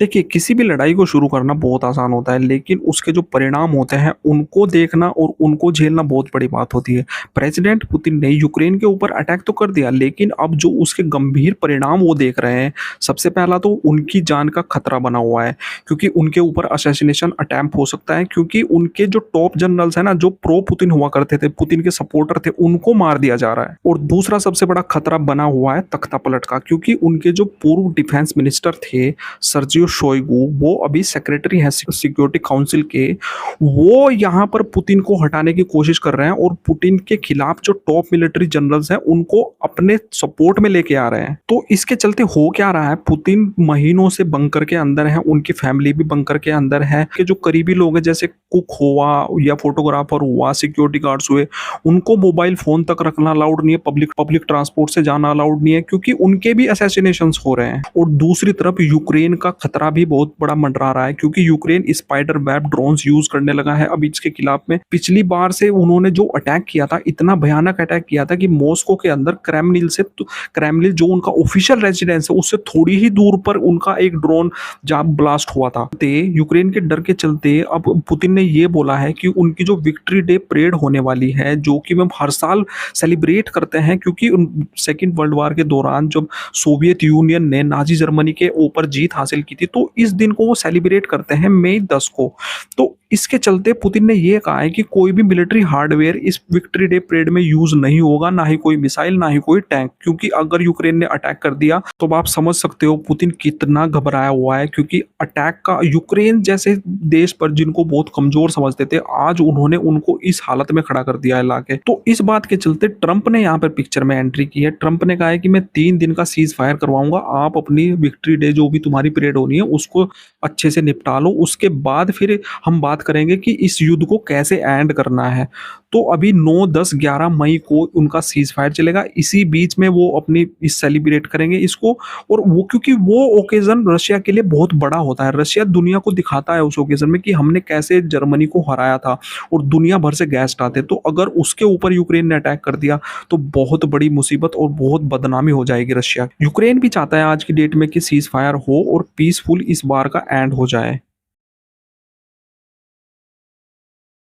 देखिए, किसी भी लड़ाई को शुरू करना बहुत आसान होता है, लेकिन उसके जो परिणाम होते हैं, उनको देखना और उनको झेलना बहुत बड़ी बात होती है। प्रेसिडेंट पुतिन ने यूक्रेन के ऊपर अटैक तो कर दिया, लेकिन अब जो उसके गंभीर परिणाम वो देख रहे हैं, सबसे पहला तो उनकी जान का खतरा बना हुआ है, क्योंकि उनके ऊपर असैसिनेशन अटेम्प्ट हो सकता है, क्योंकि उनके जो टॉप जनरल्स हैं ना, जो प्रो पुतिन हुआ करते थे, पुतिन के सपोर्टर थे, उनको मार दिया जा रहा है। और दूसरा सबसे बड़ा खतरा बना हुआ है तख्तापलट का, क्योंकि उनके जो पूर्व डिफेंस मिनिस्टर थे, सर्जियो शोइगु, वो अभी सेक्रेटरी हैं सिक्योरिटी काउंसिल के। वो यहाँ पर पुतिन को हटाने की कोशिश कर रहे हैं और पुतिन के खिलाफ जो टॉप मिलिट्री जनरल्स हैं उनको अपने सपोर्ट में लेके आ रहे हैं। तो इसके चलते हो क्या रहा है, पुतिन महीनों से बंकर के अंदर है, उनकी फैमिली भी बंकर के अंदर है, कि जो करीबी लोग हैं जैसे कुक हुआ या फोटोग्राफर हुआ, सिक्योरिटी गार्ड्स हुए, उनको मोबाइल फोन तक रखना अलाउड नहीं है, पब्लिक पब्लिक ट्रांसपोर्ट से जाना अलाउड नहीं है, क्योंकि उनके भी असैसिनेशंस हो रहे हैं। और दूसरी तरफ यूक्रेन का खतरा भी बहुत बड़ा मंडरा रहा है, क्योंकि Ukraine spider web drones use करने लगा है अब इसके खिलाफ में। पिछली बार से उन्होंने जो अटैक किया था, इतना भयानक अटैक किया था कि मॉस्को के अंदर क्रेमलिन जो उनका ऑफिशियल रेजिडेंस है, उससे थोड़ी ही दूर पर उनका एक ड्रोन जहां ब्लास्ट हुआ था। यूक्रेन के डर के चलते अब पुतिन ने ये बोला है कि उनकी जो विक्ट्री डे परेड होने वाली है, जो कि हम हर साल सेलिब्रेट करते हैं, क्योंकि सेकेंड वर्ल्ड वॉर के दौरान जब सोवियत यूनियन ने नाजी जर्मनी के ऊपर जीत हासिल की थी, तो इस दिन को वो सेलिब्रेट करते हैं मई 10 को। तो इसके चलते पुतिन ने ये कहा है कि कोई भी मिलिट्री हार्डवेयर इस विक्ट्री डे परेड में यूज नहीं होगा, ना ही कोई मिसाइल, ना ही कोई टैंक, क्योंकि अगर यूक्रेन ने अटैक कर दिया तो आप समझ सकते हो पुतिन कितना घबराया हुआ है। क्योंकि अटैक का यूक्रेन जैसे देश पर जिनको बहुत कमजोर समझते थे, आज उन्होंने उनको इस हालत में खड़ा कर दिया है लाके। तो इस बात के चलते ट्रंप ने यहाँ पर पिक्चर में एंट्री की है। ट्रंप ने कहा है कि मैं 3 दिन का सीज फायर करवाऊंगा, आप अपनी विक्ट्री डे जो भी तुम्हारी परेड होनी है उसको अच्छे से निपटा लो, उसके बाद फिर हम बात करेंगे कि इस युद्ध को कैसे एंड करना है। तो अभी 9, 10, 11 मई को उनका सीज फायर चलेगा, इसी बीच में वो अपनी इस सेलिब्रेट करेंगे इसको। और वो क्योंकि वो ओकेजन रशिया के लिए बहुत बड़ा होता है, रशिया दुनिया को दिखाता है उस ओकेजन में कि हमने कैसे जर्मनी को हराया था, और दुनिया भर से गेस्ट आते। तो अगर उसके ऊपर यूक्रेन ने अटैक कर दिया तो बहुत बड़ी मुसीबत और बहुत बदनामी हो जाएगी रशिया। यूक्रेन भी चाहता है आज की डेट में कि सीज फायर हो और पीसफुल इस बार का एंड हो जाए।